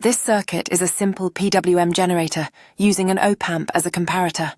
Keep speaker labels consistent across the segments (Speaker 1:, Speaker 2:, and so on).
Speaker 1: This circuit is a simple PWM generator using an op-amp as a comparator.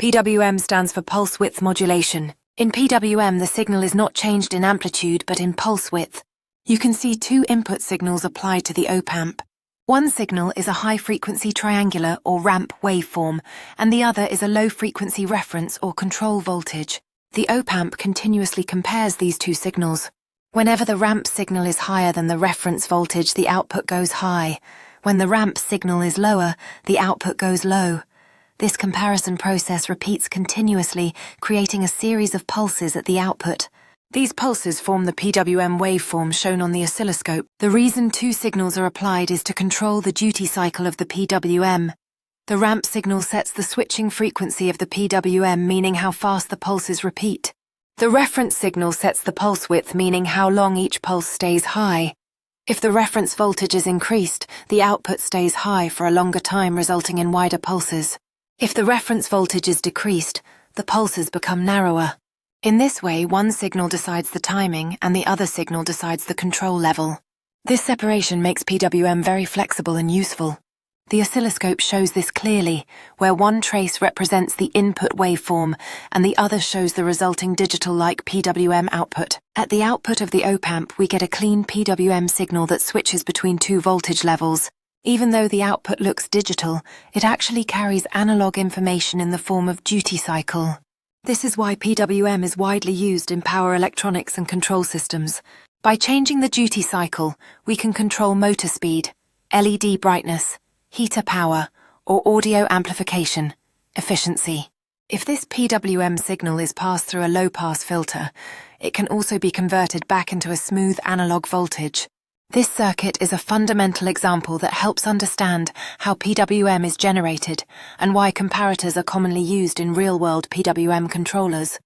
Speaker 1: PWM stands for pulse width modulation. In PWM, the signal is not changed in amplitude but in pulse width. You can see two input signals applied to the op-amp. One signal is a high-frequency triangular or ramp waveform, and the other is a low-frequency reference or control voltage. The op-amp continuously compares these two signals. Whenever the ramp signal is higher than the reference voltage, the output goes high. When the ramp signal is lower, the output goes low. This comparison process repeats continuously, creating a series of pulses at the output. These pulses form the PWM waveform shown on the oscilloscope. The reason two signals are applied is to control the duty cycle of the PWM. The ramp signal sets the switching frequency of the PWM, meaning how fast the pulses repeat. The reference signal sets the pulse width, meaning how long each pulse stays high. If the reference voltage is increased, the output stays high for a longer time, resulting in wider pulses. If the reference voltage is decreased, the pulses become narrower. In this way, one signal decides the timing and the other signal decides the control level. This separation makes PWM very flexible and useful. The oscilloscope shows this clearly, where one trace represents the input waveform and the other shows the resulting digital-like PWM output. At the output of the op-amp, we get a clean PWM signal that switches between two voltage levels. Even though the output looks digital, it actually carries analog information in the form of duty cycle. This is why PWM is widely used in power electronics and control systems. By changing the duty cycle, we can control motor speed, LED brightness, heater power, or audio amplification, efficiency. If this PWM signal is passed through a low-pass filter, it can also be converted back into a smooth analog voltage. This circuit is a fundamental example that helps understand how PWM is generated and why comparators are commonly used in real-world PWM controllers.